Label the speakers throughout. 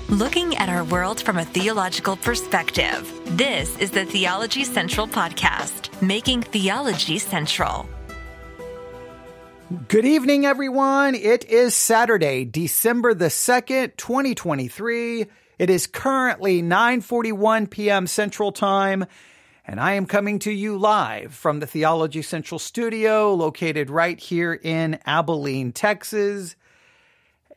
Speaker 1: Looking at our world from a theological perspective. This is the Theology Central Podcast, making theology central.
Speaker 2: Good evening, everyone. It is Saturday, December the 2nd, 2023. It is currently 9:41 p.m. Central Time, and I am coming to you live from the Theology Central studio located right here in Abilene, Texas.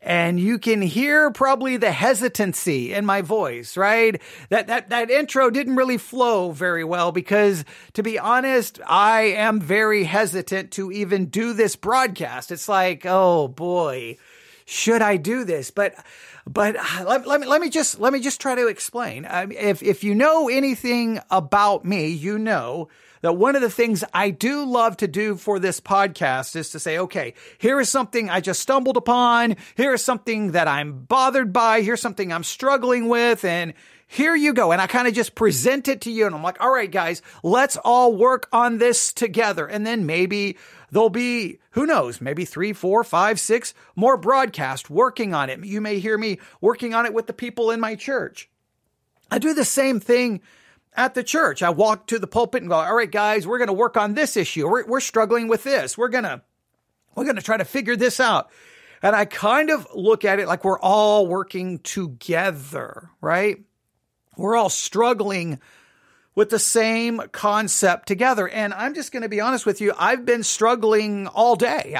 Speaker 2: And you can hear probably the hesitancy in my voice, right? That intro didn't really flow very well because, to be honest, I am very hesitant to even do this broadcast. It's like, oh boy, should I do this? But let me just try to explain. If you know anything about me, you know that one of the things I do love to do for this podcast is to say, okay, here is something I just stumbled upon. Here is something that I'm bothered by. Here's something I'm struggling with. And here you go. And I kind of just present it to you. And I'm like, all right, guys, let's all work on this together. And then maybe there'll be, who knows, maybe 3, 4, 5, 6 more broadcasts working on it. You may hear me working on it with the people in my church. I do the same thing at the church. I walk to the pulpit and go, all right, guys, we're going to work on this issue. We're struggling with this. We're going to try to figure this out. And I kind of look at it like we're all working together, right? We're all struggling with the same concept together. And I'm just going to be honest with you. I've been struggling all day.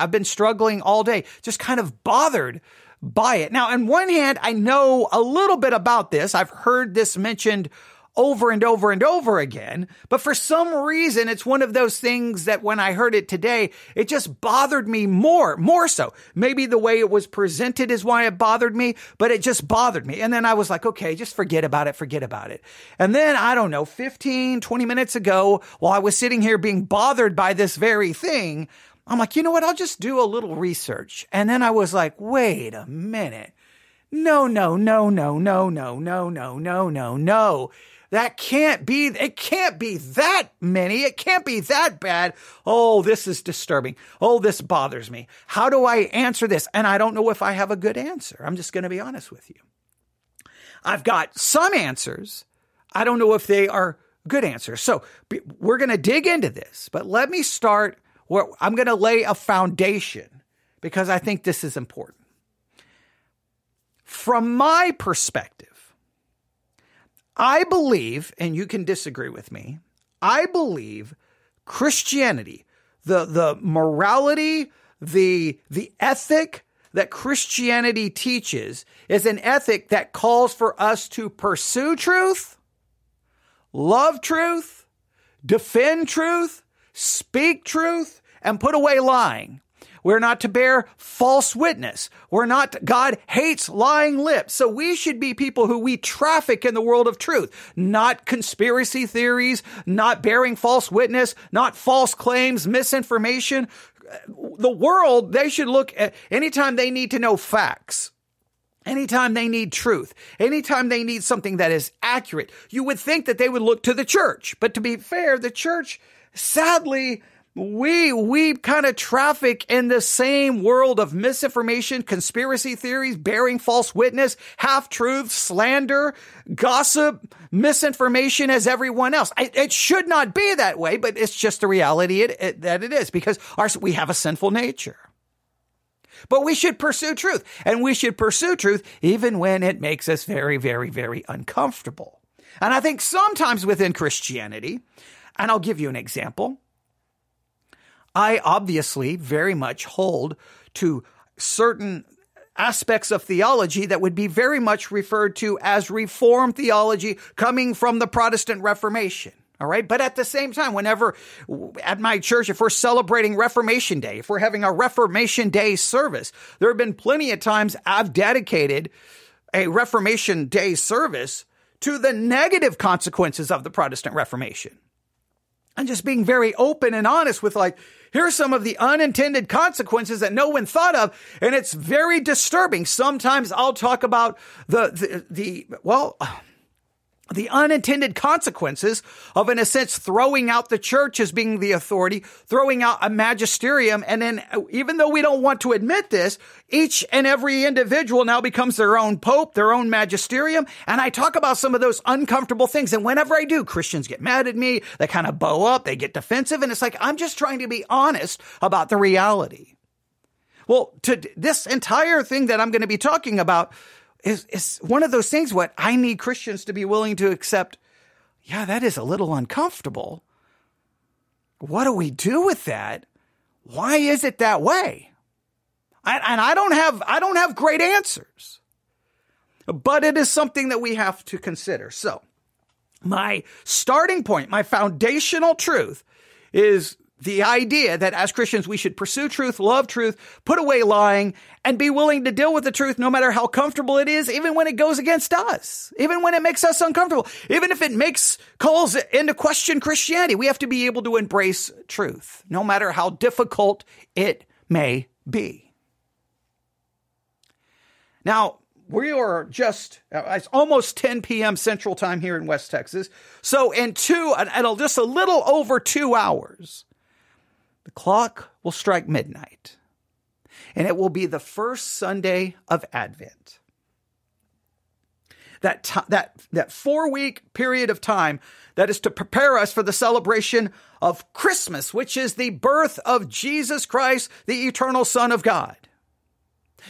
Speaker 2: Just kind of bothered by it. Now, on one hand, I know a little bit about this. I've heard this mentioned over and over and over again. But for some reason, it's one of those things that when I heard it today, it just bothered me more so. Maybe the way it was presented is why it bothered me, but it just bothered me. And then I was like, okay, just forget about it. And then, I don't know, 15, 20 minutes ago, while I was sitting here being bothered by this very thing, I'm like, you know what? I'll just do a little research. And then I was like, wait a minute. No. It can't be that many. It can't be that bad. Oh, this is disturbing. Oh, this bothers me. How do I answer this? And I don't know if I have a good answer. I'm just going to be honest with you. I've got some answers. I don't know if they are good answers. So we're going to dig into this, but let me start where I'm going to lay a foundation because I think this is important. From my perspective, I believe, and you can disagree with me, I believe Christianity, the morality, the ethic that Christianity teaches is an ethic that calls for us to pursue truth, love truth, defend truth, speak truth, and put away lying. We're not to bear false witness. God hates lying lips. So we should be people who we traffic in the world of truth, not conspiracy theories, not bearing false witness, not false claims, misinformation. The world, they should look at anytime they need to know facts, anytime they need truth, anytime they need something that is accurate. You would think that they would look to the church. But to be fair, the church, sadly, we kind of traffic in the same world of misinformation, conspiracy theories, bearing false witness, half-truths, slander, gossip, misinformation as everyone else. It should not be that way, but it's just the reality that it is because we have a sinful nature. But we should pursue truth, and we should pursue truth even when it makes us very, very, very uncomfortable. And I think sometimes within Christianity, and I'll give you an example, I obviously very much hold to certain aspects of theology that would be very much referred to as Reformed theology coming from the Protestant Reformation. All right. But at the same time, whenever at my church, if we're celebrating Reformation Day, if we're having a Reformation Day service, there have been plenty of times I've dedicated a Reformation Day service to the negative consequences of the Protestant Reformation. And just being very open and honest with here's some of the unintended consequences that no one thought of. And it's very disturbing. Sometimes I'll talk about the unintended consequences of, in a sense, throwing out the church as being the authority, throwing out a magisterium. And then even though we don't want to admit this, each and every individual now becomes their own pope, their own magisterium. And I talk about some of those uncomfortable things. And whenever I do, Christians get mad at me. They kind of bow up. They get defensive. And it's like, I'm just trying to be honest about the reality. Well, to this entire thing that I'm going to be talking about is one of those things what I need Christians to be willing to accept. Yeah, that is a little uncomfortable. What do we do with that? Why is it that way? I don't have great answers, but it is something that we have to consider. So my starting point, my foundational truth is the idea that as Christians, we should pursue truth, love truth, put away lying, and be willing to deal with the truth no matter how comfortable it is, even when it goes against us, even when it makes us uncomfortable, even if it calls into question Christianity. We have to be able to embrace truth, no matter how difficult it may be. Now, we are it's almost 10 p.m. Central Time here in West Texas. So in just a little over 2 hours, the clock will strike midnight, and it will be the first Sunday of Advent. That 4-week period of time that is to prepare us for the celebration of Christmas, which is the birth of Jesus Christ, the eternal Son of God.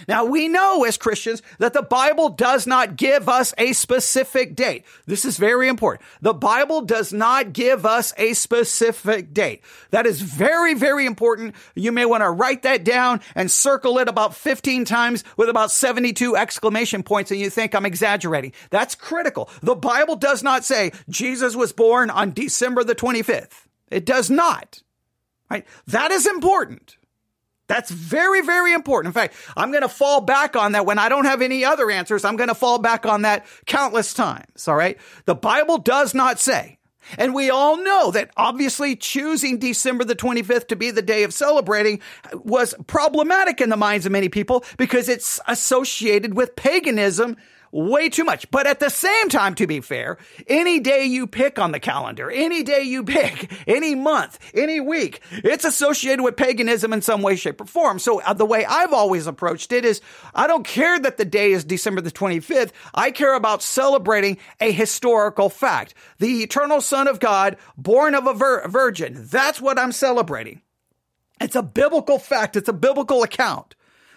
Speaker 2: Now, we know as Christians that the Bible does not give us a specific date. This is very important. The Bible does not give us a specific date. That is very, very important. You may want to write that down and circle it about 15 times with about 72 exclamation points, and you think I'm exaggerating. That's critical. The Bible does not say Jesus was born on December the 25th. It does not. Right? That is important. That's very, very important. In fact, I'm going to fall back on that when I don't have any other answers. I'm going to fall back on that countless times. All right. The Bible does not say. And we all know that obviously choosing December the 25th to be the day of celebrating was problematic in the minds of many people because it's associated with paganism way too much. But at the same time, to be fair, any day you pick on the calendar, any day you pick, any month, any week, it's associated with paganism in some way, shape, or form. So the way I've always approached it is I don't care that the day is December the 25th. I care about celebrating a historical fact. The eternal Son of God, born of a virgin. That's what I'm celebrating. It's a biblical fact. It's a biblical account.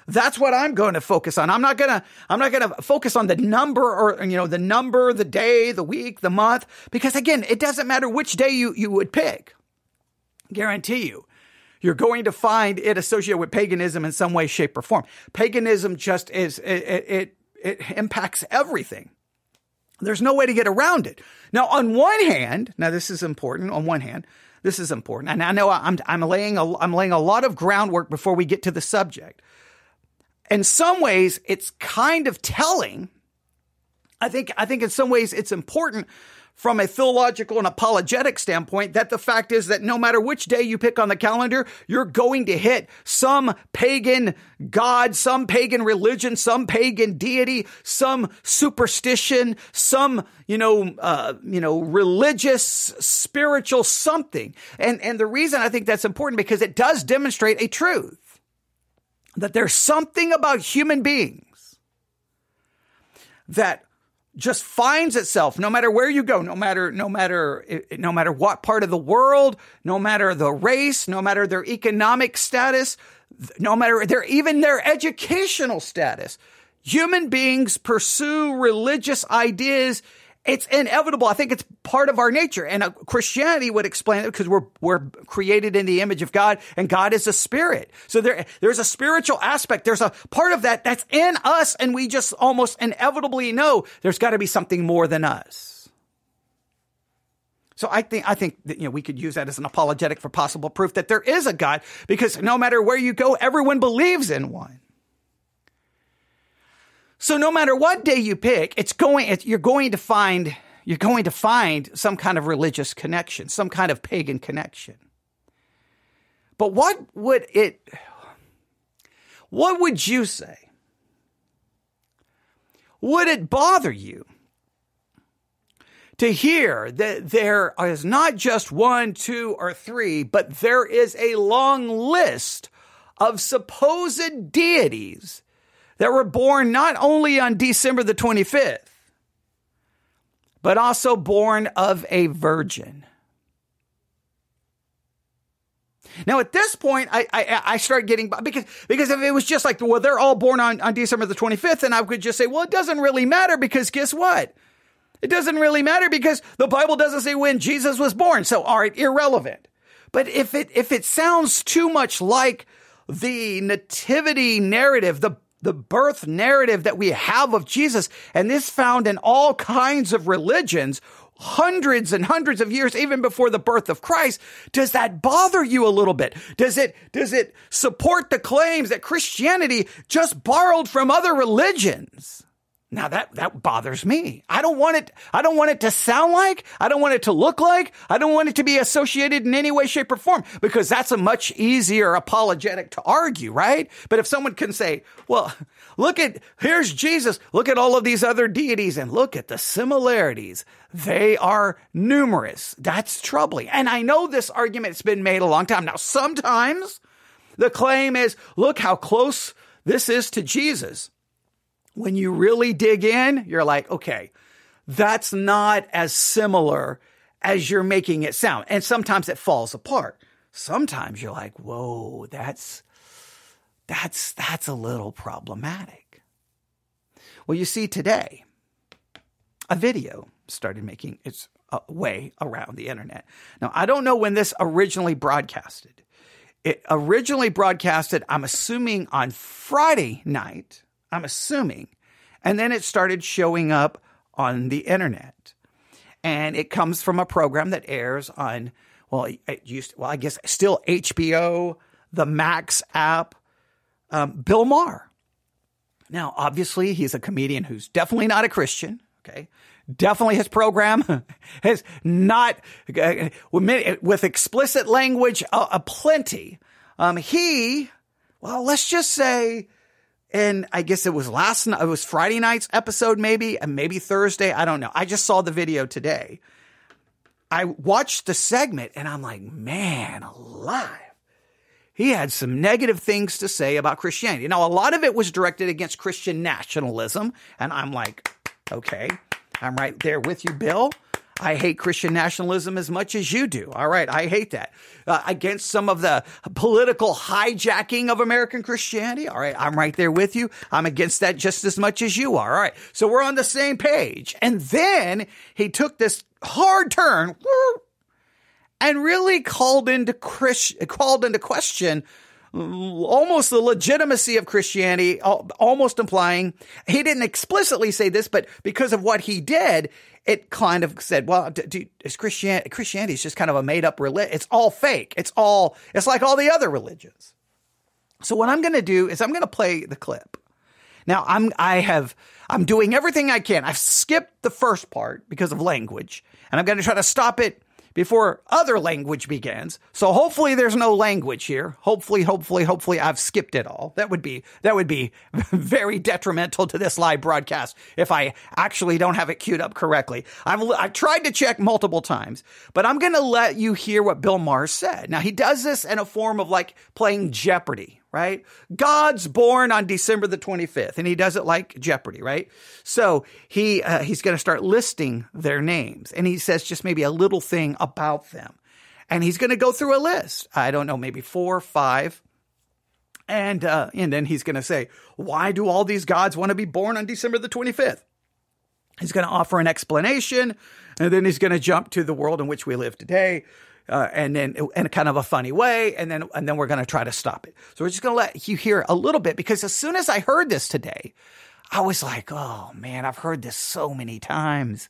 Speaker 2: That's what I'm going to focus on. I'm not going to focus on the number or, the number, the day, the week, the month, because again, it doesn't matter which day you would pick. Guarantee you're going to find it associated with paganism in some way, shape, or form. Paganism just it impacts everything. There's no way to get around it. Now, on one hand, this is important. And I know I'm laying a lot of groundwork before we get to the subject. In some ways, it's kind of telling. I think in some ways it's important from a theological and apologetic standpoint that the fact is that no matter which day you pick on the calendar, you're going to hit some pagan god, some pagan religion, some pagan deity, some superstition, some, religious, spiritual something. And the reason I think that's important because it does demonstrate a truth. That there's something about human beings that just finds itself, no matter where you go, no matter what part of the world, no matter the race, no matter their economic status, no matter even their educational status, human beings pursue religious ideas. It's inevitable. I think it's part of our nature. And Christianity would explain it because we're created in the image of God and God is a spirit. So there's a spiritual aspect. There's a part of that that's in us. And we just almost inevitably know there's got to be something more than us. So I think that, we could use that as an apologetic for possible proof that there is a God because no matter where you go, everyone believes in one. So no matter what day you pick, you're going to find some kind of religious connection, some kind of pagan connection. But what would you say? Would it bother you to hear that there is not just 1, 2, or 3, but there is a long list of supposed deities that were born not only on December the 25th, but also born of a virgin. Now, at this point, I start getting, because if it was just like, well, they're all born on December the 25th, then I could just say, well, it doesn't really matter, because guess what? It doesn't really matter because the Bible doesn't say when Jesus was born. So, all right, irrelevant. But if it sounds too much like the nativity narrative, the birth narrative that we have of Jesus, and this found in all kinds of religions, hundreds and hundreds of years, even before the birth of Christ, does that bother you a little bit? Does it support the claims that Christianity just borrowed from other religions? Now that bothers me. I don't want it to sound like, I don't want it to look like, I don't want it to be associated in any way, shape, or form, because that's a much easier apologetic to argue, right? But if someone can say, well, here's Jesus, look at all of these other deities and look at the similarities. They are numerous. That's troubling. And I know this argument's been made a long time. Now, sometimes the claim is, look how close this is to Jesus. When you really dig in, you're like, okay, that's not as similar as you're making it sound. And sometimes it falls apart. Sometimes you're like, whoa, that's a little problematic. Well, you see, today, a video started making its way around the internet. Now, I don't know when this originally broadcasted. It originally broadcasted, I'm assuming, on Friday night. I'm assuming. And then it started showing up on the internet. And it comes from a program that airs on, I guess still HBO, the Max app, Bill Maher. Now, obviously, he's a comedian who's definitely not a Christian, okay? Definitely his program has not, with explicit language, plenty. Let's just say, and I guess it was it was Friday night's episode maybe, and maybe Thursday, I don't know. I just saw the video today. I watched the segment and I'm like, man alive. He had some negative things to say about Christianity. Now, a lot of it was directed against Christian nationalism, and I'm like, okay, I'm right there with you, Bill. I hate Christian nationalism as much as you do. All right, I hate that. Against some of the political hijacking of American Christianity. All right, I'm right there with you. I'm against that just as much as you are. All right, so we're on the same page. And then he took this hard turn and really called into question almost the legitimacy of Christianity, almost implying, he didn't explicitly say this, but because of what he did, it kind of said, well, is Christianity is just kind of a made up religion. It's all fake. It's like all the other religions. So what I'm going to do is I'm going to play the clip. Now I'm doing everything I can. I've skipped the first part because of language, and I'm going to try to stop it before other language begins. So hopefully there's no language here. Hopefully I've skipped it all. That would be very detrimental to this live broadcast if I actually don't have it queued up correctly. I've tried to check multiple times, but I'm going to let you hear what Bill Maher said. Now, he does this in a form of like playing Jeopardy, right? God's born on December the 25th, and he does it like Jeopardy, right? So he's going to start listing their names, and he says just maybe a little thing about them. And he's going to go through a list. I don't know, maybe 4 or 5. And then he's going to say, why do all these gods want to be born on December the 25th? He's going to offer an explanation, and then he's going to jump to the world in which we live today. And then in kind of a funny way, and then we're going to try to stop it. So we're just going to let you hear a little bit, because as soon as I heard this today, I was like, oh man, I've heard this so many times.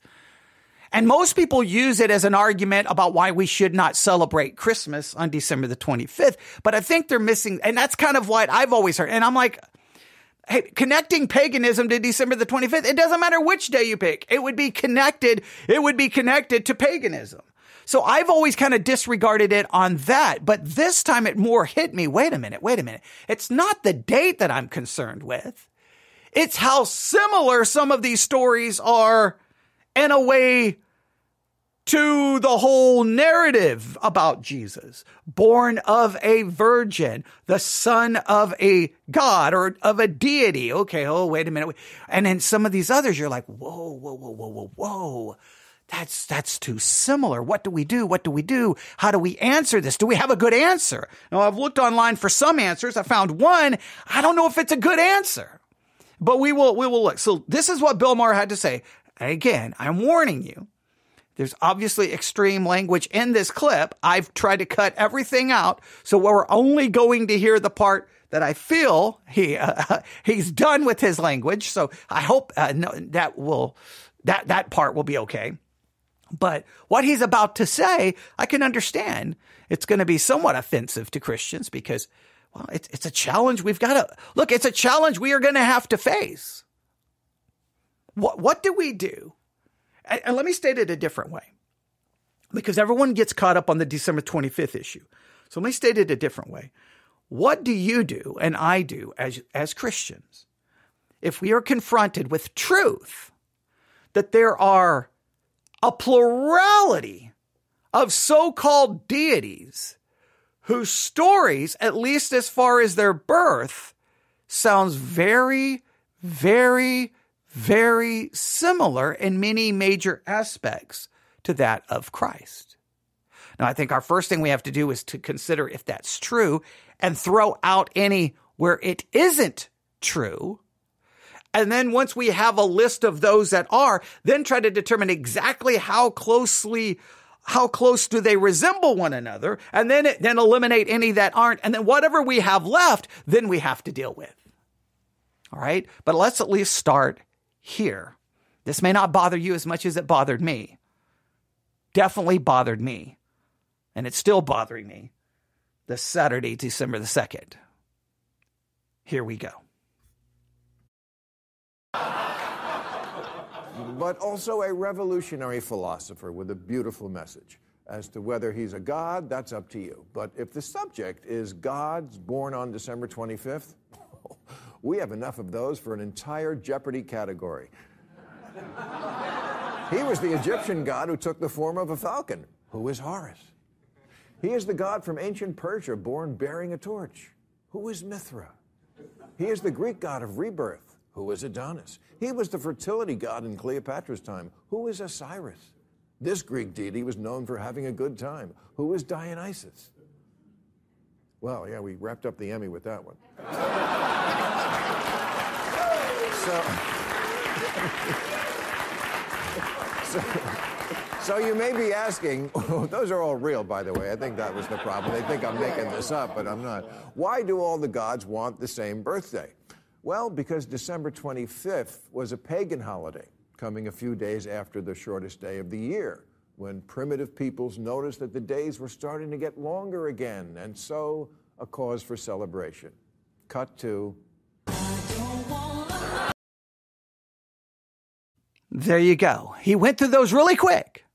Speaker 2: And most people use it as an argument about why we should not celebrate Christmas on December the 25th. But I think they're missing, and that's kind of what I've always heard. And I'm like, hey, connecting paganism to December the 25th, it doesn't matter which day you pick. It would be connected to paganism. So I've always kind of disregarded it on that, but this time it more hit me. Wait a minute. It's not the date that I'm concerned with. It's how similar some of these stories are in a way to the whole narrative about Jesus, born of a virgin, the son of a God or of a deity. Okay, oh, wait a minute. And then some of these others, you're like, whoa, whoa, whoa, whoa, whoa, whoa. That's too similar. What do we do? What do we do? How do we answer this? Do we have a good answer? Now, I've looked online for some answers. I found one. I don't know if it's a good answer, but we will look. So this is what Bill Maher had to say. Again, I'm warning you. There's obviously extreme language in this clip. I've tried to cut everything out, so we're only going to hear the part that I feel he's done with his language. So I hope that part will be okay. But what he's about to say, I can understand. It's going to be somewhat offensive to Christians because, well, it's a challenge we've got to look. It's a challenge we are going to have to face. What do we do? And let me state it a different way, because everyone gets caught up on the December 25th issue. So let me state it a different way. What do you do and I do as Christians if we are confronted with truth that there are a plurality of so-called deities whose stories, at least as far as their birth, sounds very, very, very similar in many major aspects to that of Christ? Now, I think our first thing we have to do is to consider if that's true and throw out any where it isn't true. And then once we have a list of those that are, then try to determine exactly how close do they resemble one another, and then eliminate any that aren't. And then whatever we have left, then we have to deal with. All right. But let's at least start here. This may not bother you as much as it bothered me. Definitely bothered me. And it's still bothering me. This Saturday, December the 2nd. Here we go.
Speaker 3: But also a revolutionary philosopher with a beautiful message. As to whether he's a god, that's up to you. But if the subject is gods born on December 25th, we have enough of those for an entire Jeopardy category. He was the Egyptian god who took the form of a falcon. Who is Horus? He is the god from ancient Persia born bearing a torch. Who is Mithra? He is the Greek god of rebirth. Who is Adonis? He was the fertility god in Cleopatra's time. Who is Osiris? This Greek deity was known for having a good time. Who is Dionysus? Well, yeah, we wrapped up the Emmy with that one. So you may be asking, those are all real, by the way. I think that was the problem. They think I'm making this up, but I'm not. Why do all the gods want the same birthday? Well, because December 25th was a pagan holiday, coming a few days after the shortest day of the year, when primitive peoples noticed that the days were starting to get longer again, and so a cause for celebration. Cut to...
Speaker 2: There you go. He went through those really quick.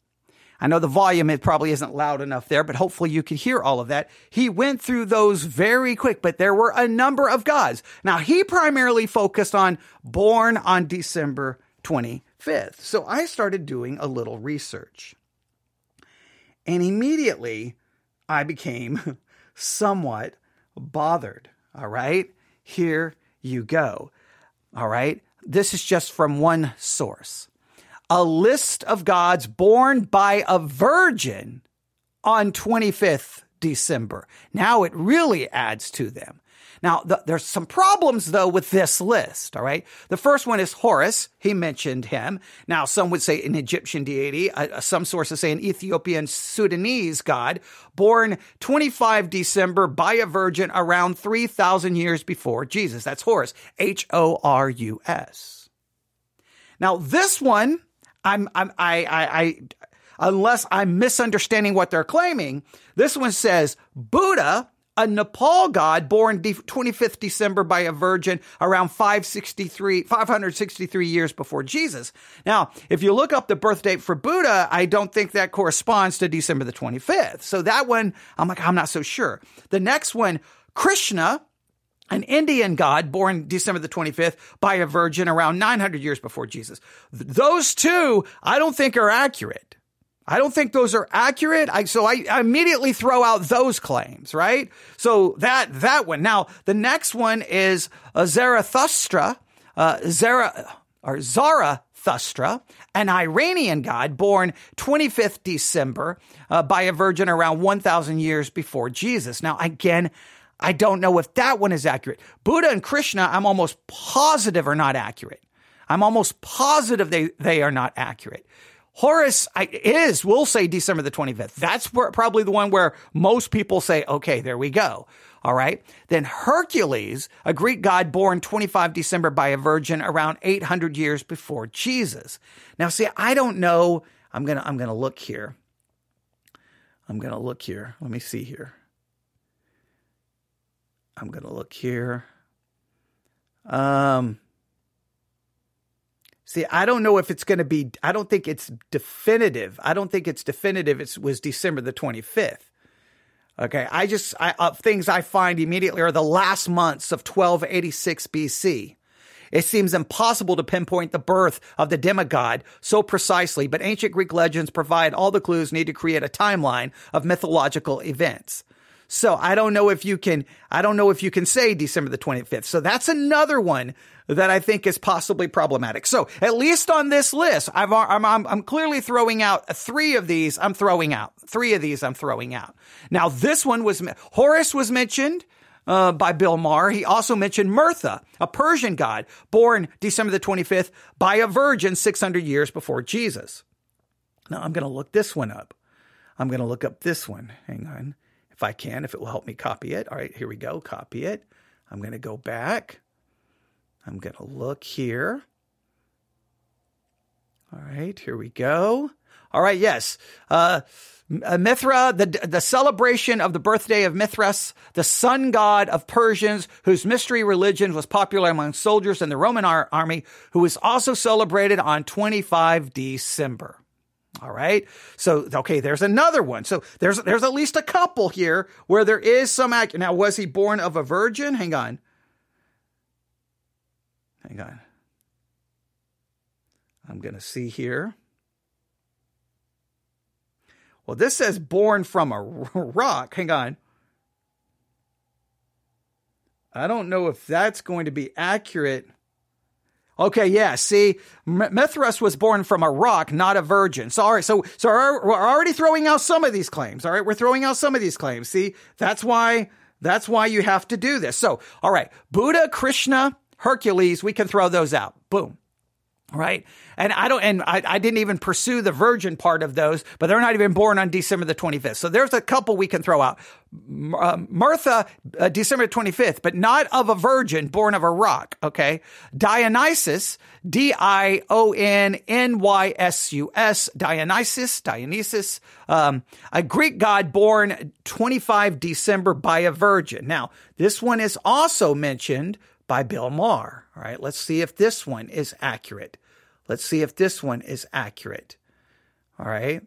Speaker 2: I know the volume, it probably isn't loud enough there, but hopefully you could hear all of that. He went through those very quick, but there were a number of gods. Now, he primarily focused on born on December 25th. So I started doing a little research. And immediately I became somewhat bothered. All right, here you go. All right, this is just from one source. A list of gods born by a virgin on 25th December. Now it really adds to them. Now, there's some problems, though, with this list, all right? The first one is Horus. He mentioned him. Now, some would say an Egyptian deity. Some sources say an Ethiopian Sudanese god, born 25 December by a virgin around 3,000 years before Jesus. That's Horus, Horus. Now, this one, unless I'm misunderstanding what they're claiming, this one says Buddha, a Nepal god born 25th December by a virgin around 563 years before Jesus. Now, if you look up the birth date for Buddha, I don't think that corresponds to December the 25th. So that one, I'm not so sure. The next one, Krishna, an Indian god born December the 25th by a virgin around 900 years before Jesus. Those two, I don't think are accurate. I don't think those are accurate. So I immediately throw out those claims, right? So that one. Now, the next one is Zarathustra, Zarathustra, an Iranian god born 25th December by a virgin around 1,000 years before Jesus. Now, again, I don't know if that one is accurate. Buddha and Krishna, I'm almost positive are not accurate. I'm almost positive they are not accurate. Horus we'll say December the 25th. That's probably the one where most people say, okay, there we go. All right. Then Hercules, a Greek god born 25 December by a virgin around 800 years before Jesus. Now, see, I don't know. I'm going to look here. Let me see here. I'm going to look here. See, I don't know if it's going to be, I don't think it's definitive. It was December the 25th. Okay. Things I find immediately are the last months of 1286 BC. It seems impossible to pinpoint the birth of the demigod so precisely, but ancient Greek legends provide all the clues needed to create a timeline of mythological events. So I don't know if you can say December the 25th. So that's another one that I think is possibly problematic. So at least on this list, I'm clearly throwing out three of these. I'm throwing out. Now this one Horus was mentioned by Bill Maher. He also mentioned Mirtha, a Persian god born December the 25th by a virgin 600 years before Jesus. Now I'm going to look this one up. I'm going to look up this one. Hang on. If I can, if it will help me copy it. All right, here we go. Copy it. I'm going to go back. I'm going to look here. All right, here we go. All right, yes. Mithra, the celebration of the birthday of Mithras, the sun god of Persians, whose mystery religion was popular among soldiers in the Roman army, who was also celebrated on 25 December. All right. So, okay, there's another one. So there's at least a couple here where there is some accurate. Now, was he born of a virgin? Hang on. I'm going to see here. Well, this says born from a rock. Hang on. I don't know if that's going to be accurate. Okay, yeah, see, Mithras was born from a rock, not a virgin. So, all right, so we're already throwing out some of these claims, all right? We're throwing out some of these claims. See, that's why you have to do this. So, all right, Buddha, Krishna, Hercules, we can throw those out. Boom. Right. And I didn't even pursue the virgin part of those, but they're not even born on December the 25th. So there's a couple we can throw out. Mirtha, December 25th, but not of a virgin, born of a rock. Okay. Dionysus, Dionnysus, Dionysus, a Greek god born 25 December by a virgin. Now, this one is also mentioned by Bill Maher. All right, let's see if this one is accurate. All right.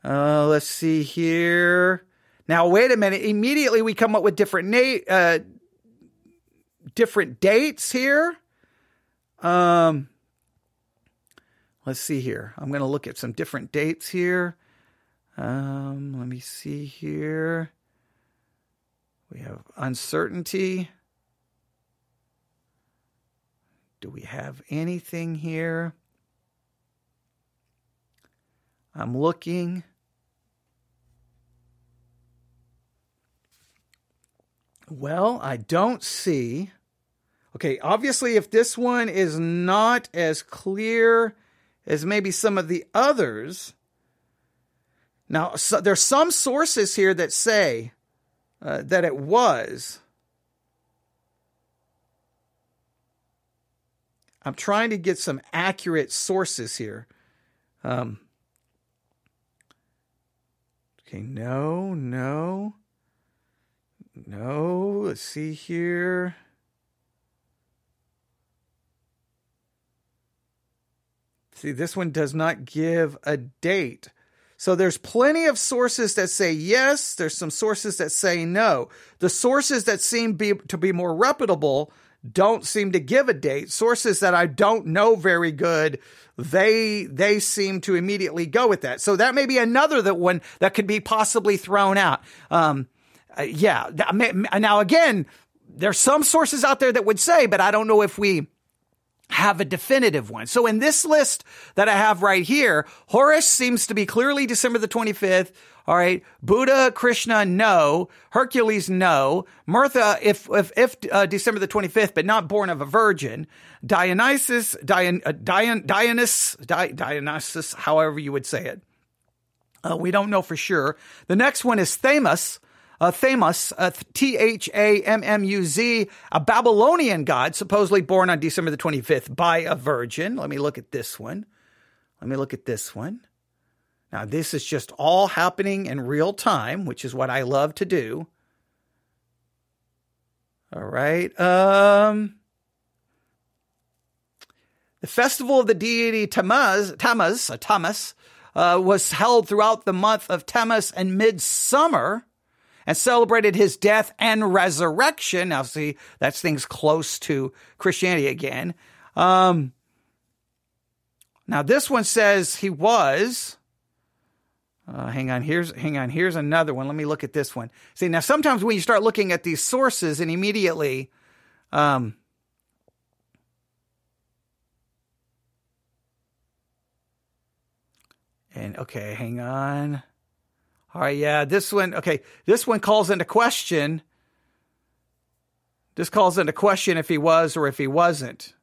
Speaker 2: Let's see here. Now, wait a minute. Immediately we come up with different dates here. Let's see here. I'm going to look at some different dates here. Let me see here. We have uncertainty. Do we have anything here? I'm looking. Well, I don't see. Okay, obviously, if this one is not as clear as maybe some of the others. Now, there's some sources here that say that it was. I'm trying to get some accurate sources here. Okay, no. Let's see here. See, this one does not give a date. So there's plenty of sources that say yes. There's some sources that say no. The sources that seem to be more reputable don't seem to give a date. Sources that I don't know very good, they seem to immediately go with that. So that may be another one that could be possibly thrown out. Now again, there's some sources out there that would say, but I don't know if we have a definitive one. So in this list that I have right here, Horus seems to be clearly December the 25th. All right. Buddha, Krishna, no. Hercules, no. Mirtha, if December the 25th, but not born of a virgin. Dionysus, however you would say it. We don't know for sure. The next one is Thamus. Thammuz, Thammuz, a Babylonian god, supposedly born on December the 25th by a virgin. Let me look at this one. Now, this is just all happening in real time, which is what I love to do. All right. The festival of the deity Tammuz, was held throughout the month of Tammuz and midsummer, and celebrated his death and resurrection. Now, see, that's things close to Christianity again. Now, this one says he was. Hang on. Here's another one. Let me look at this one. See, now sometimes when you start looking at these sources and immediately, and okay, hang on. All right, yeah, this one calls into question. This calls into question if he was or if he wasn't.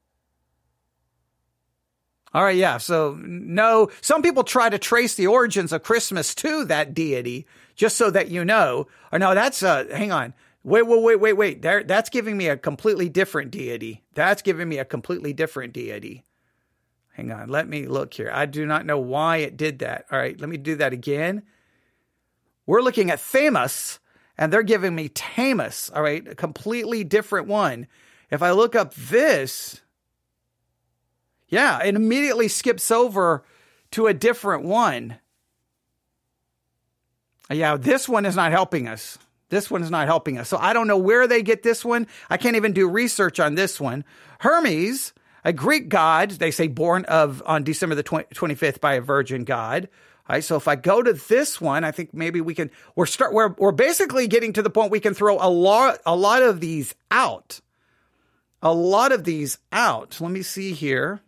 Speaker 2: All right, yeah, so no, some people try to trace the origins of Christmas to that deity, just so that you know. Or no, that's, hang on. Wait. That's giving me a completely different deity. Hang on, let me look here. I do not know why it did that. All right, let me do that again. We're looking at Thamus, and they're giving me Tamus. All right, a completely different one. If I look up this, yeah, it immediately skips over to a different one. Yeah, this one is not helping us. So I don't know where they get this one. I can't even do research on this one. Hermes, a Greek god, they say born on December the 25th by a virgin god. All right, so if I go to this one, I think maybe we can. We're basically getting to the point we can throw a lot of these out. Let me see here.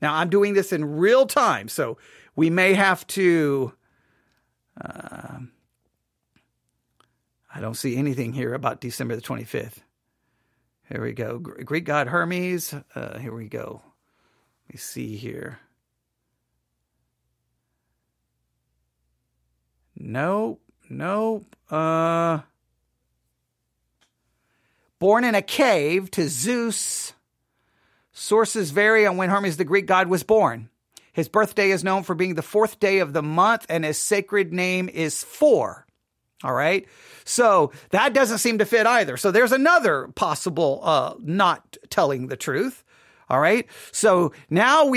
Speaker 2: Now I'm doing this in real time, so we may have to. I don't see anything here about December the 25th. Here we go. Greek god Hermes. Here we go. Let me see here. Nope. Born in a cave to Zeus. Sources vary on when Hermes, the Greek god, was born. His birthday is known for being the 4th day of the month, and his sacred name is Four. All right. So that doesn't seem to fit either. So there's another possible not telling the truth. All right. So now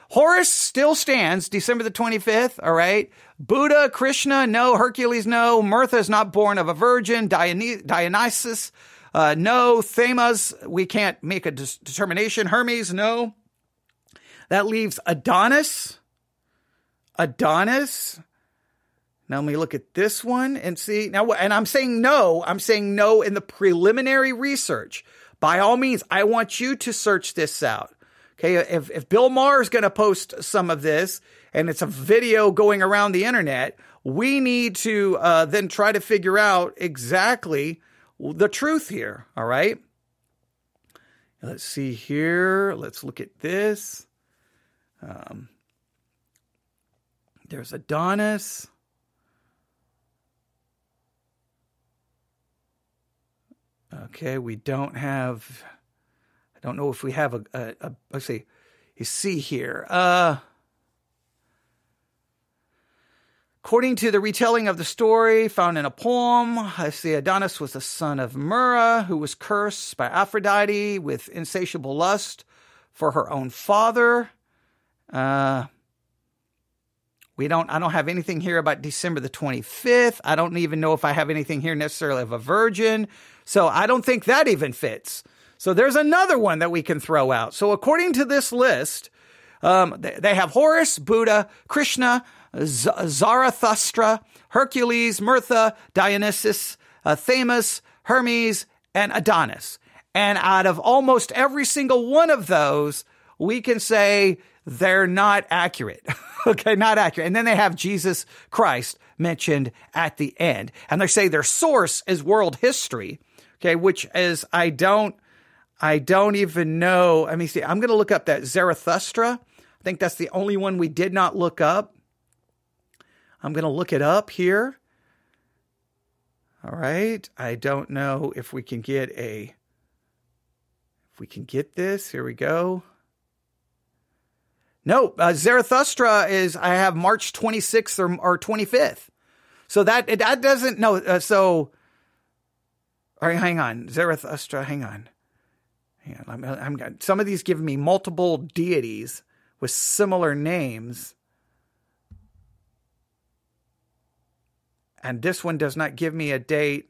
Speaker 2: Horus still stands December the 25th. All right. Buddha, Krishna, no. Hercules, no. Mirtha is not born of a virgin. Dionysus, no. Thammuz, we can't make a determination. Hermes, no. That leaves Adonis. Now let me look at this one and see. Now, and I'm saying no in the preliminary research. By all means, I want you to search this out. Okay, if Bill Maher is going to post some of this and it's a video going around the internet, we need to then try to figure out exactly the truth here. All right. Let's see here. Let's look at this. There's Adonis. Okay, we don't have, I don't know if we have let's see, you see here. According to the retelling of the story found in a poem, I see Adonis was the son of Myrrha, who was cursed by Aphrodite with insatiable lust for her own father. I don't have anything here about December the 25th. I don't even know if I have anything here necessarily of a virgin. So I don't think that even fits. So there's another one that we can throw out. So according to this list, they have Horus, Buddha, Krishna, Zarathustra, Hercules, Mirtha, Dionysus, Themis, Hermes, and Adonis. And out of almost every single one of those, we can say they're not accurate. Okay, not accurate. And then they have Jesus Christ mentioned at the end. And they say their source is world history. Okay, which is, I don't even know. Let me see. I'm going to look up that Zarathustra. I think that's the only one we did not look up. I'm going to look it up here. All right. I don't know if we can get this. Here we go. No, Zarathustra is, I have March 26th or 25th. So that doesn't, no, all right, hang on. Zarathustra, hang on. I'm some of these give me multiple deities with similar names. And this one does not give me a date.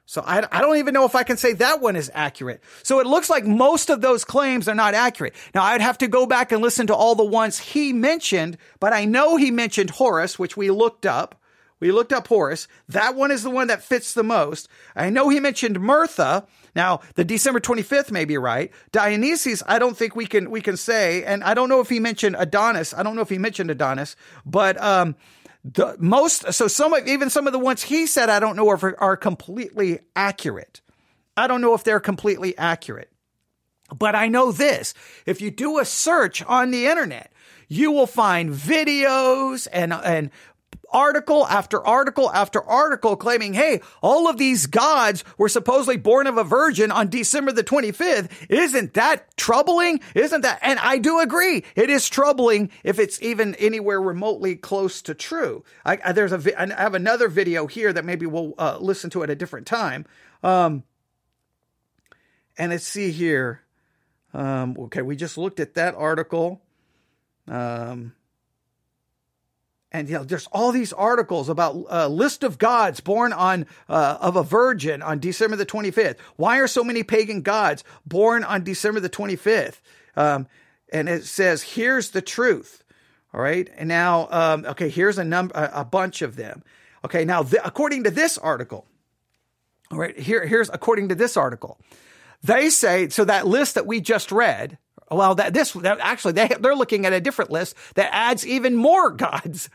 Speaker 2: So I don't even know if I can say that one is accurate. So it looks like most of those claims are not accurate. Now, I'd have to go back and listen to all the ones he mentioned, but I know he mentioned Horus, which we looked up. We looked up Horus. That one is the one that fits the most. I know he mentioned Mirtha. Now, the December 25th may be right. Dionysus, I don't think we can say, and I don't know if he mentioned Adonis. I don't know if he mentioned Adonis, but some of the ones he said, I don't know if are completely accurate. I don't know if they're completely accurate. But I know this, if you do a search on the internet, you will find videos and article after article after article claiming, hey, all of these gods were supposedly born of a virgin on December the 25th. Isn't that troubling? Isn't that? And I do agree. It is troubling if it's even anywhere remotely close to true. I have another video here that maybe we'll listen to at a different time. And let's see here. Okay, we just looked at that article. And there's all these articles about a list of gods born of a virgin on December the 25th. Why are so many pagan gods born on December the 25th? And it says, here's the truth. All right. And now, here's a bunch of them. Okay. Now, according to this article, all right, here's according to this article, they say, so that list that we just read, well, they're looking at a different list that adds even more gods,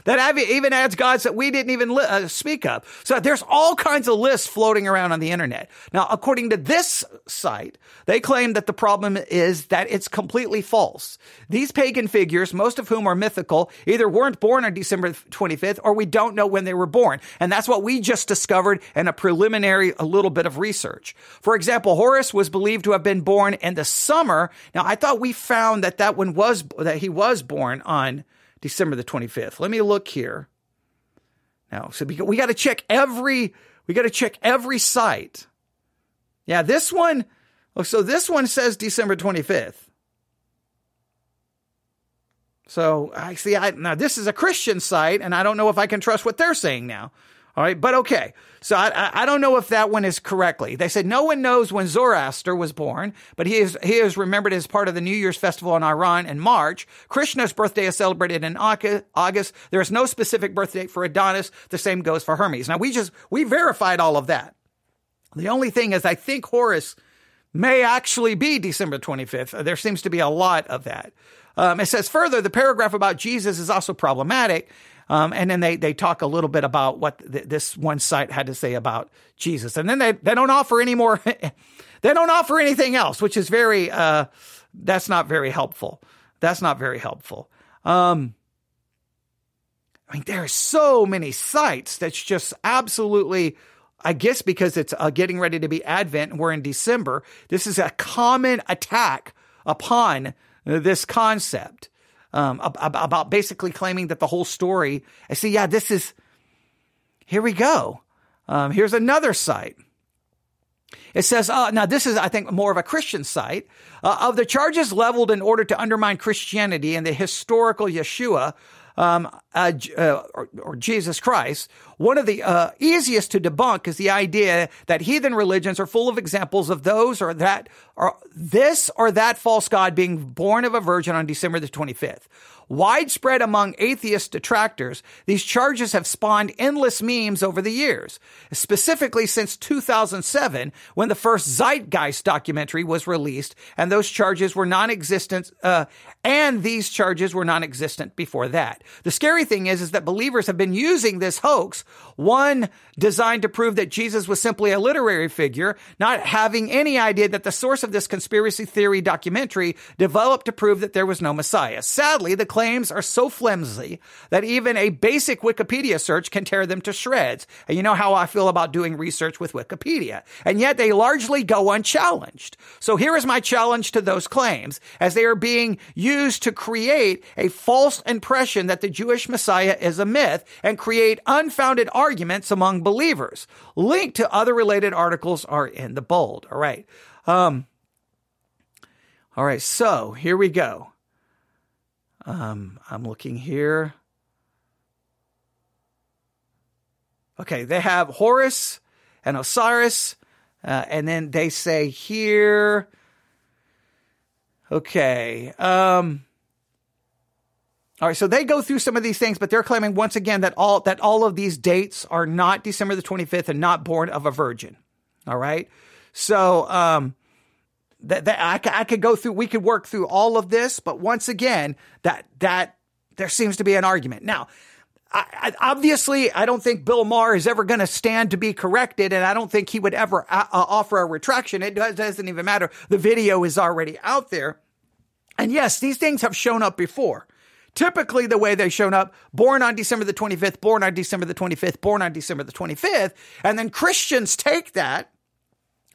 Speaker 2: that even adds gods that we didn't even speak of. So there's all kinds of lists floating around on the internet. Now, according to this site, they claim that the problem is that it's completely false. These pagan figures, most of whom are mythical, either weren't born on December 25th or we don't know when they were born. And that's what we just discovered in a little bit of research. For example, Horus was believed to have been born in the summer. Now, I thought we found that he was born on December the 25th. Let me look here. Now, so we got to check every site. Yeah, this one says December 25th. So I see, now this is a Christian site and I don't know if I can trust what they're saying now. All right, but okay. So I don't know if that one is correctly. They said no one knows when Zoroaster was born, but he is remembered as part of the New Year's festival in Iran in March. Krishna's birthday is celebrated in August. There is no specific birth date for Adonis. The same goes for Hermes. Now we verified all of that. The only thing is I think Horus may actually be December 25th. There seems to be a lot of that. It says further, the paragraph about Jesus is also problematic. And then they talk a little bit about what this one site had to say about Jesus. And then they don't offer any more. They don't offer anything else, which is that's not very helpful. That's not very helpful. I mean, there are so many sites that's just absolutely, I guess because it's getting ready to be Advent and we're in December, this is a common attack upon this concept. About basically claiming that the whole story, I see, yeah, here we go. Here's another site. It says, now this is, I think, more of a Christian site. Of the charges leveled in order to undermine Christianity and the historical Yeshua, or Jesus Christ, one of the easiest to debunk is the idea that heathen religions are full of examples of those or that, or this or that false god being born of a virgin on December the 25th. Widespread among atheist detractors, these charges have spawned endless memes over the years, specifically since 2007, when the first Zeitgeist documentary was released, and those charges were non-existent, and these charges were non-existent before that. The scary thing is that believers have been using this hoax, one designed to prove that Jesus was simply a literary figure, not having any idea that the source of this conspiracy theory documentary developed to prove that there was no Messiah. Sadly, the claims are so flimsy that even a basic Wikipedia search can tear them to shreds. And you know how I feel about doing research with Wikipedia. And yet they largely go unchallenged. So here is my challenge to those claims, as they are being used to create a false impression that the Jewish Messiah is a myth and create unfounded arguments among believers. Link to other related articles are in the bold. All right. So here we go. I'm looking here. Okay, they have Horus and Osiris, and then they say here, okay, all right, so they go through some of these things, but they're claiming once again that all of these dates are not December the 25th and not born of a virgin. All right, so I could go through, we could work through all of this, but once again, that there seems to be an argument. Now, obviously, I don't think Bill Maher is ever going to stand to be corrected, and I don't think he would ever offer a retraction. It doesn't even matter. The video is already out there. And yes, these things have shown up before. Typically, the way they've shown up, born on December the 25th, born on December the 25th, born on December the 25th, and then Christians take that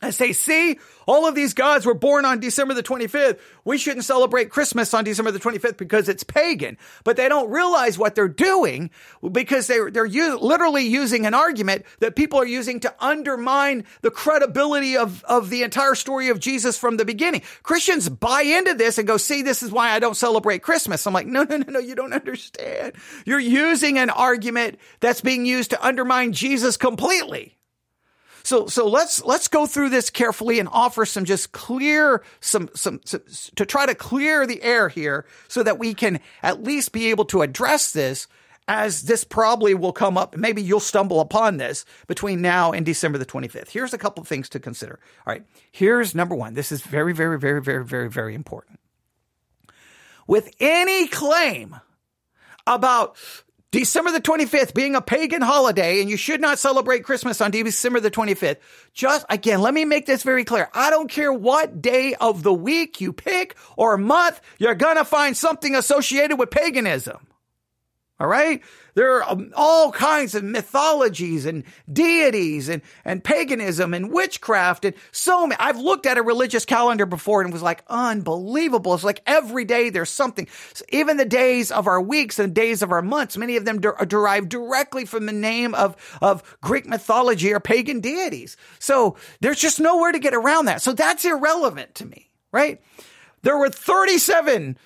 Speaker 2: and say, see, all of these gods were born on December the 25th. We shouldn't celebrate Christmas on December the 25th because it's pagan. But they don't realize what they're doing, because they're literally using an argument that people are using to undermine the credibility of the entire story of Jesus from the beginning. Christians buy into this and go, see, this is why I don't celebrate Christmas. I'm like, no, you don't understand. You're using an argument that's being used to undermine Jesus completely. So let's go through this carefully and offer some just clear, some to try to clear the air here so that we can at least be able to address this, as this probably will come up. Maybe you'll stumble upon this between now and December the 25th. Here's a couple of things to consider. All right. Here's number one. This is very, very, very, very, very, very important. With any claim about December the 25th being a pagan holiday and you should not celebrate Christmas on December the 25th. Just again, let me make this very clear. I don't care what day of the week you pick or month, you're going to find something associated with paganism. All right. There are all kinds of mythologies and deities and paganism and witchcraft and so many. I've looked at a religious calendar before and it was like unbelievable. It's like every day there's something. So even the days of our weeks and days of our months, many of them are derived directly from the name of Greek mythology or pagan deities. So there's just nowhere to get around that. So that's irrelevant to me, right? There were 37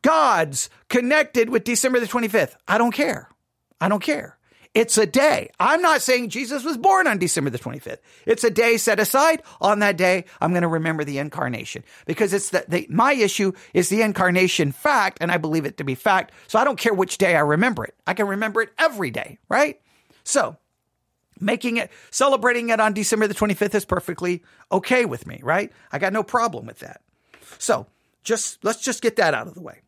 Speaker 2: gods connected with December the 25th. I don't care. It's a day. I'm not saying Jesus was born on December the 25th. It's a day set aside. On that day, I'm going to remember the incarnation, because it's my issue is the incarnation fact, and I believe it to be fact. So I don't care which day I remember it. I can remember it every day, right? So celebrating it on December the 25th is perfectly okay with me, right? I got no problem with that. So let's just get that out of the way,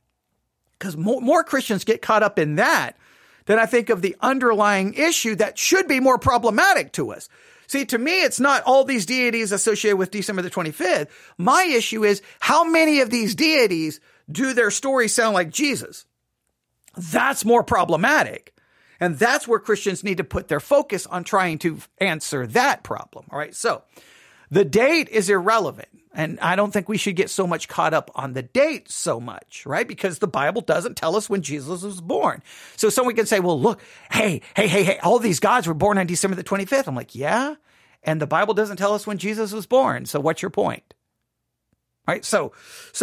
Speaker 2: because more Christians get caught up in that than I think of the underlying issue that should be more problematic to us. See, to me, it's not all these deities associated with December the 25th. My issue is how many of these deities do their stories sound like Jesus? That's more problematic. And that's where Christians need to put their focus on trying to answer that problem. All right. So the date is irrelevant. And I don't think we should get so much caught up on the date so much, right? Because the Bible doesn't tell us when Jesus was born. So someone can say, well, look, hey, all these gods were born on December the 25th. I'm like, yeah. And the Bible doesn't tell us when Jesus was born. So what's your point? All right. So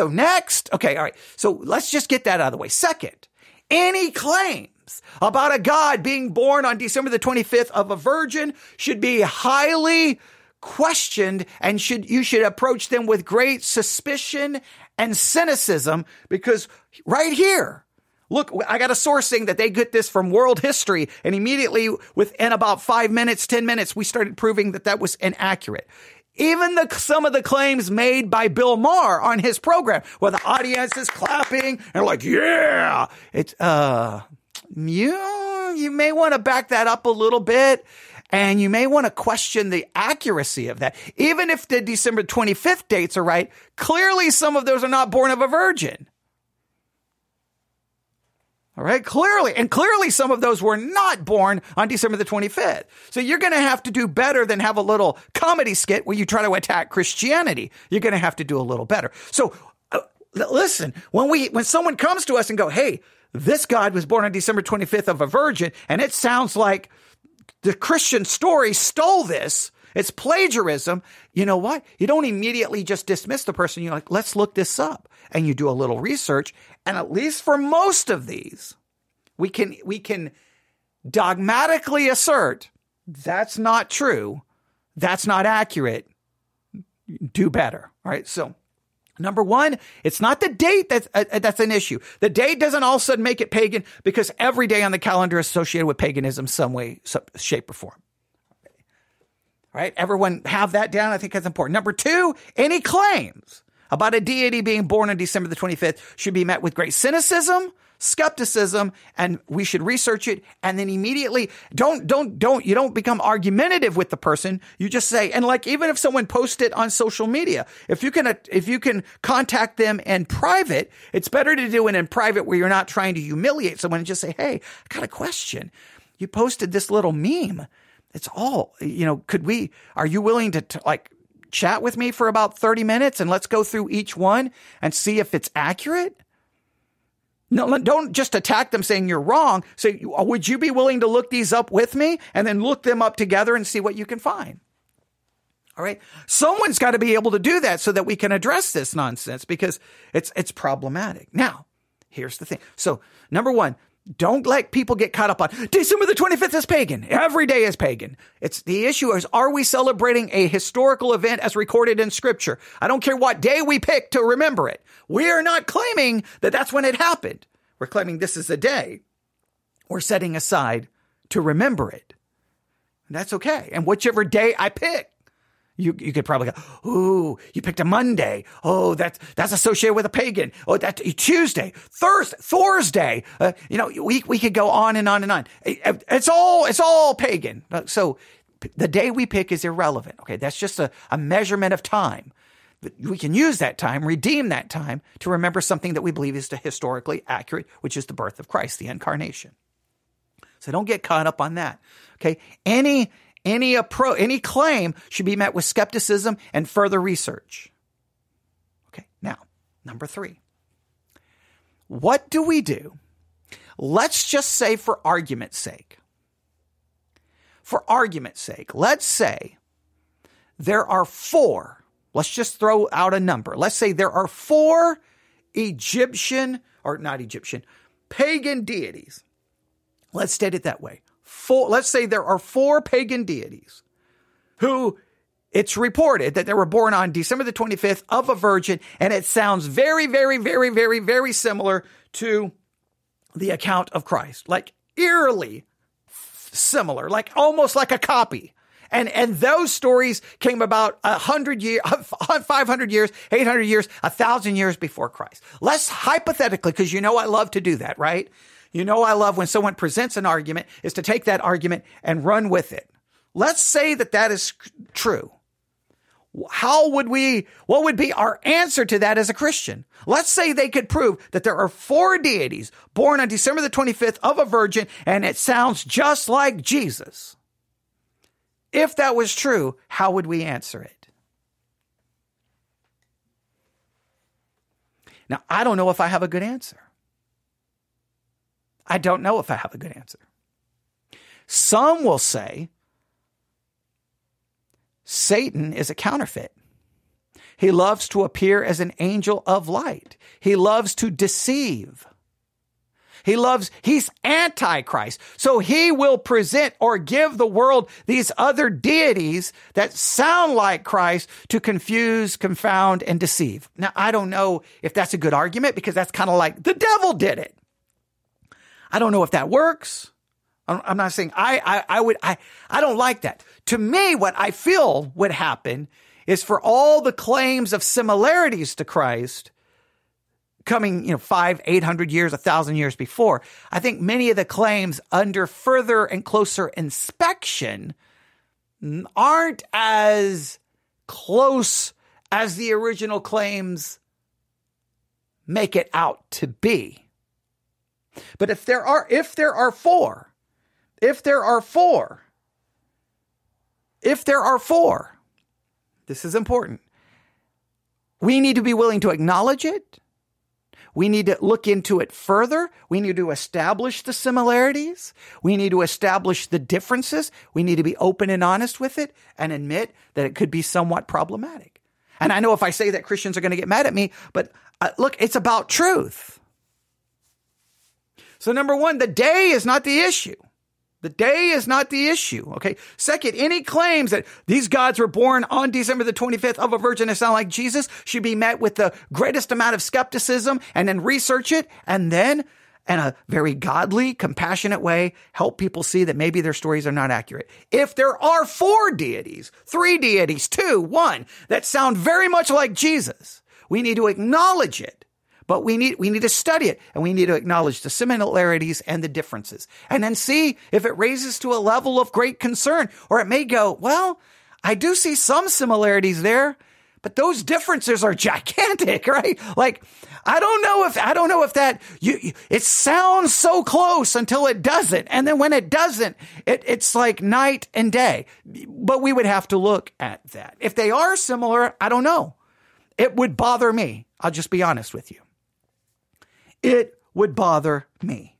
Speaker 2: next, okay. All right. So let's just get that out of the way. Second, Any claims about a God being born on December the 25th of a virgin should be highly questioned, and you should approach them with great suspicion and cynicism, because right here, look, I got a source saying that they get this from world history, and immediately within about 5 minutes, 10 minutes, we started proving that was inaccurate. Even some of the claims made by Bill Maher on his program, where the audience is clapping and like, yeah, it's, you may want to back that up a little bit, and you may want to question the accuracy of that. Even if the December 25th dates are right, clearly some of those are not born of a virgin. All right, clearly some of those were not born on December the 25th. So you're going to have to do better than have a little comedy skit where you try to attack Christianity. You're going to have to do a little better. So listen, when someone comes to us and go, hey, this God was born on December 25th of a virgin, and it sounds like the Christian story stole this, it's plagiarism. You know what? You don't immediately just dismiss the person. You're like, let's look this up. And you do a little research. And at least for most of these, we can dogmatically assert that's not true. That's not accurate. Do better. All right. So number one, it's not the date that's an issue. The date doesn't all of a sudden make it pagan, because every day on the calendar is associated with paganism some way, shape, or form. All right, everyone have that down. I think that's important. Number two, any claims about a deity being born on December the 25th should be met with great cynicism, skepticism, and we should research it. And then immediately you don't become argumentative with the person. You just say, and like, even if someone posts it on social media, if you can contact them in private, it's better to do it in private where you're not trying to humiliate someone, and just say, hey, I got a question. You posted this little meme. It's all, are you willing to chat with me for about 30 minutes and let's go through each one and see if it's accurate? No, don't just attack them saying you're wrong. Say, would you be willing to look these up with me, and then look them up together and see what you can find? All right. Someone's got to be able to do that so that we can address this nonsense, because it's problematic. Now, here's the thing. So number one, don't let people get caught up on December the 25th is pagan. Every day is pagan. The issue is, are we celebrating a historical event as recorded in Scripture? I don't care what day we pick to remember it. We are not claiming that that's when it happened. We're claiming this is a day we're setting aside to remember it. And that's okay. And whichever day I pick, you could probably go, ooh, you picked a Monday. Oh, that's associated with a pagan. Oh, that's Tuesday, Thursday. We could go on and on and on. It's all pagan. So the day we pick is irrelevant. Okay, that's just a measurement of time. We can use that time, redeem that time, to remember something that we believe is historically accurate, which is the birth of Christ, the incarnation. So don't get caught up on that. Okay, any claim should be met with skepticism and further research. Okay, now, number three. What do we do? Let's just say, for argument's sake, let's say there are four. Let's just throw out a number. Let's say there are four pagan deities. Let's state it that way. Let's say there are four pagan deities who it's reported that they were born on December the 25th of a virgin, and it sounds very, very, very, very, very similar to the account of Christ, like eerily similar, like almost like a copy. And those stories came about 100 years, 500 years, 800 years, 1,000 years before Christ. Let's hypothetically, because I love to do that, right? I love when someone presents an argument, is to take that argument and run with it. Let's say that is true. What would be our answer to that as a Christian? Let's say they could prove that there are four deities born on December the 25th of a virgin, and it sounds just like Jesus. If that was true, how would we answer it? Now, I don't know if I have a good answer. Some will say Satan is a counterfeit. He loves to appear as an angel of light. He loves to deceive. He's Antichrist. So he will present or give the world these other deities that sound like Christ to confuse, confound, and deceive. Now, I don't know if that's a good argument because that's kind of like the devil did it. I don't know if that works. I'm not saying I don't like that. To me, what I feel would happen is for all the claims of similarities to Christ coming, 500, 800 years, 1,000 years before, I think many of the claims under further and closer inspection aren't as close as the original claims make it out to be. But if there are four, this is important. We need to be willing to acknowledge it. We need to look into it further. We need to establish the similarities. We need to establish the differences. We need to be open and honest with it and admit that it could be somewhat problematic. And I know if I say that, Christians are going to get mad at me, but look, it's about truth. So number one, the day is not the issue. The day is not the issue, okay? Second, any claims that these gods were born on December the 25th of a virgin that sound like Jesus should be met with the greatest amount of skepticism and then research it and then, in a very godly, compassionate way, help people see that maybe their stories are not accurate. If there are 4 deities, 3 deities, 2, 1, that sound very much like Jesus, we need to acknowledge it. But we need to study it, and we need to acknowledge the similarities and the differences, and then see if it raises to a level of great concern, or it may go, well, I do see some similarities there, but those differences are gigantic, right? Like, I don't know if that, it sounds so close until it doesn't. And then when it doesn't, it's like night and day, but we would have to look at that. If they are similar, I don't know. It would bother me. I'll just be honest with you. It would bother me.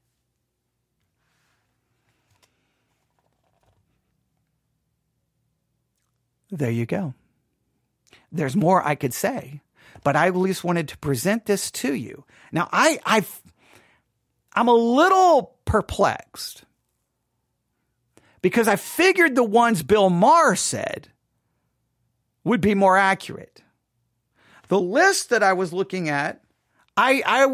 Speaker 2: There you go. There's more I could say, but I at least wanted to present this to you. Now, I'm a little perplexed because I figured the ones Bill Maher said would be more accurate. The list that I was looking at, I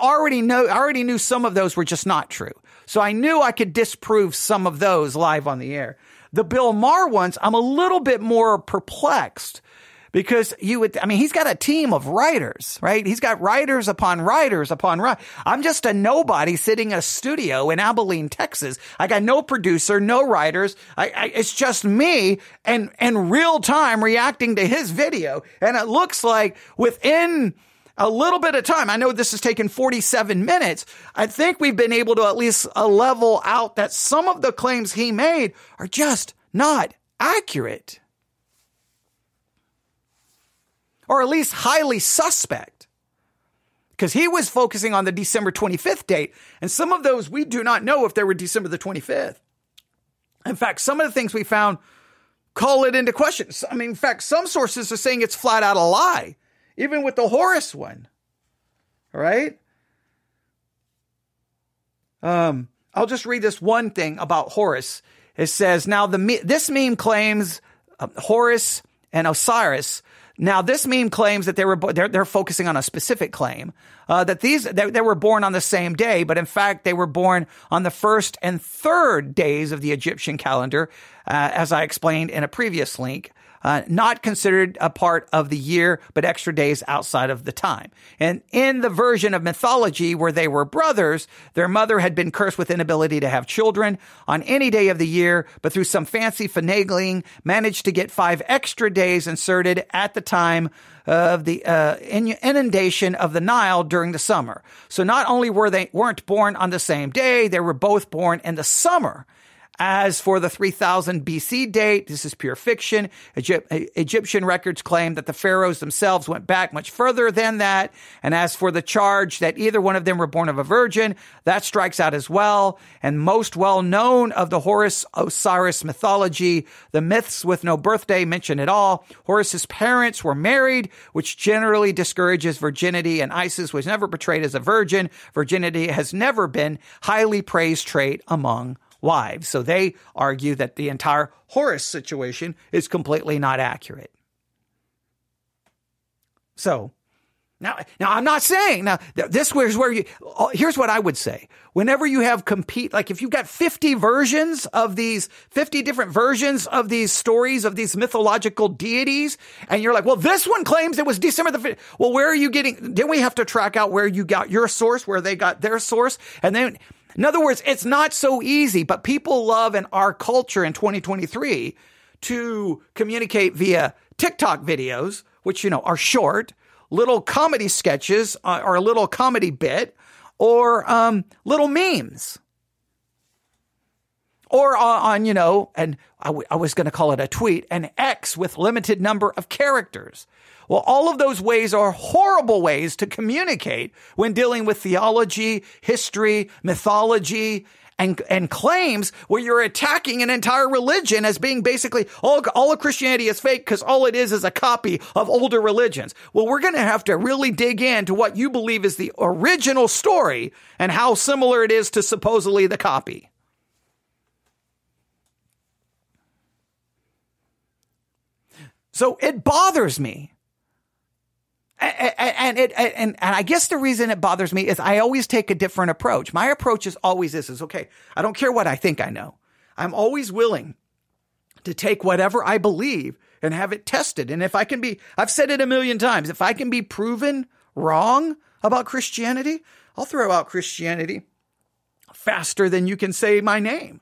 Speaker 2: already knew some of those were just not true. So I knew I could disprove some of those live on the air. The Bill Maher ones, I'm a little bit more perplexed because he's got a team of writers, right? He's got writers upon writers upon writers. I'm just a nobody sitting in a studio in Abilene, Texas. I got no producer, no writers. It's just me and real time reacting to his video. And it looks like within a little bit of time, I know this has taken 47 minutes. I think we've been able to at least level out that some of the claims he made are just not accurate. Or at least highly suspect. Because he was focusing on the December 25th date, and some of those we do not know if they were December the 25th. In fact, some of the things we found call it into question. In fact, some sources are saying it's flat out a lie. Even with the Horus one. All right? I'll just read this one thing about Horus. It says, now this meme claims Horus and Osiris. Now this meme claims that they're focusing on a specific claim, that they were born on the same day, but in fact they were born on the 1st and 3rd days of the Egyptian calendar, as I explained in a previous link. Not considered a part of the year, but extra days outside of the time. And in the version of mythology where they were brothers, their mother had been cursed with inability to have children on any day of the year, but through some fancy finagling, managed to get 5 extra days inserted at the time of the inundation of the Nile during the summer. So not only weren't born on the same day, they were both born in the summer. As for the 3000 BC date, this is pure fiction. Egyptian records claim that the pharaohs themselves went back much further than that. And as for the charge that either one of them were born of a virgin, that strikes out as well. And most well known of the Horus-Osiris mythology, the myths with no birthday mention it all. Horus's parents were married, which generally discourages virginity, and Isis was never portrayed as a virgin. Virginity has never been highly praised trait among wives. So they argue that the entire Horus situation is completely not accurate. So now I'm not saying, now this is where here's what I would say. Whenever you have like if you've got 50 versions of these, 50 different versions of these stories of these mythological deities, and you're like, well, this one claims it was December the 5th. Well, where are you getting, then we have to track out where you got your source, where they got their source. And then, in other words, it's not so easy, but people love in our culture in 2023 to communicate via TikTok videos, which, are short, little comedy sketches or a little comedy bit, or little memes. Or on, and I was going to call it a tweet, an X with limited number of characters. Well, all of those ways are horrible ways to communicate when dealing with theology, history, mythology, and claims where you're attacking an entire religion as being basically all of Christianity is fake because all it is a copy of older religions. Well, we're going to have to really dig into what you believe is the original story and how similar it is to supposedly the copy. So it bothers me. And I guess the reason it bothers me is I always take a different approach. My approach is always is okay, I don't care what I think I know. I'm always willing to take whatever I believe and have it tested. And if I can I've said it a million times, if I can be proven wrong about Christianity, I'll throw out Christianity faster than you can say my name.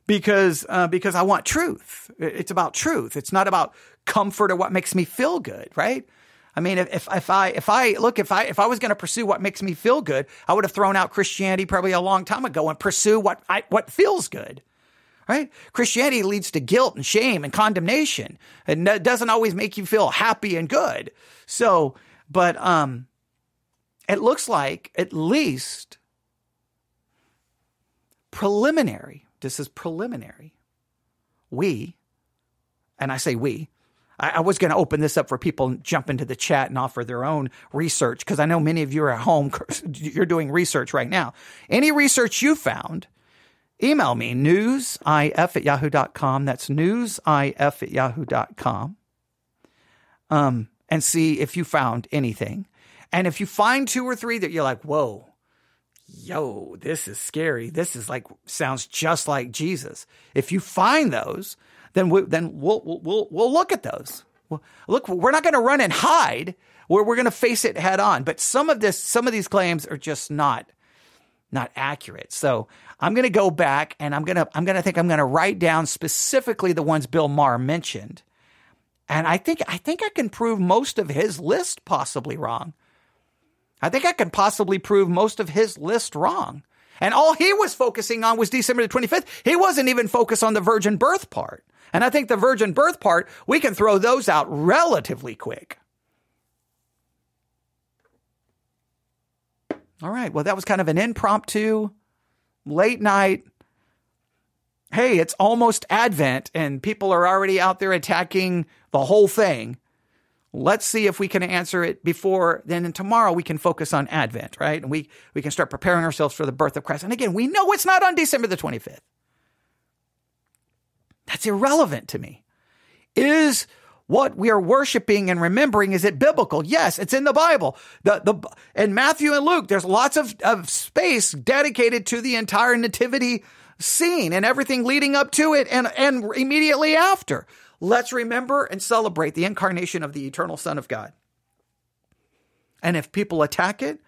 Speaker 2: Because I want truth. It's about truth. It's not about comfort or what makes me feel good, right? I mean, if I was going to pursue what makes me feel good, I would have thrown out Christianity probably a long time ago and pursue what feels good, right? Christianity leads to guilt and shame and condemnation, and it doesn't always make you feel happy and good. So, but it looks like at least preliminary. This is preliminary. And I say we. I was going to open this up for people and jump into the chat and offer their own research, because I know many of you are at home. You're doing research right now. Any research you found, email me, newsif@yahoo.com. That's newsif@yahoo.com. And see if you found anything. And if you find 2 or 3 that you're like, whoa, this is scary. This is sounds just like Jesus. If you find those, then we'll look at those. Look, we're not going to run and hide. We're going to face it head on. But some of these claims are just not accurate. So I'm going to go back and I'm going to write down specifically the ones Bill Maher mentioned. And I think I can prove most of his list possibly wrong. I think I can possibly prove most of his list wrong. And all he was focusing on was December the 25th. He wasn't even focused on the virgin birth part. And I think the virgin birth part, we can throw those out relatively quick. All right. Well, that was kind of an impromptu, late night. Hey, it's almost Advent and people are already out there attacking the whole thing. Let's see if we can answer it before then. And tomorrow we can focus on Advent, right? And we can start preparing ourselves for the birth of Christ. And again, we know it's not on December the 25th. That's irrelevant to me. Is what we are worshiping and remembering, is it biblical? Yes, it's in the Bible. In Matthew and Luke, there's lots of space dedicated to the entire nativity scene and everything leading up to it and immediately after. Let's remember and celebrate the incarnation of the eternal Son of God. And if people attack it,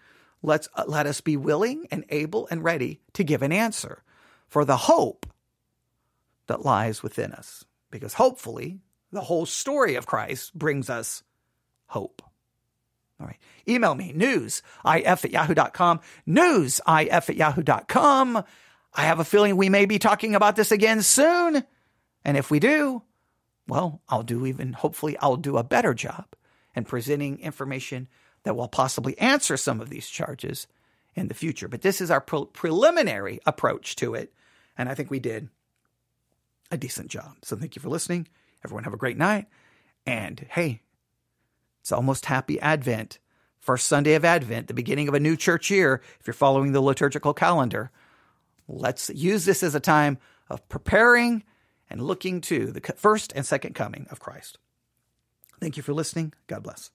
Speaker 2: let us be willing and able and ready to give an answer for the hope that lies within us. Because hopefully, the whole story of Christ brings us hope. All right. Email me, newsif@yahoo.com, newsif@yahoo.com. I have a feeling we may be talking about this again soon. And if we do, well, hopefully I'll do a better job in presenting information that will possibly answer some of these charges in the future. But this is our preliminary approach to it. And I think we did a decent job. So thank you for listening. Everyone have a great night. And hey, it's almost Happy Advent. First Sunday of Advent, the beginning of a new church year. If you're following the liturgical calendar, let's use this as a time of preparing and looking to the first and second coming of Christ. Thank you for listening. God bless.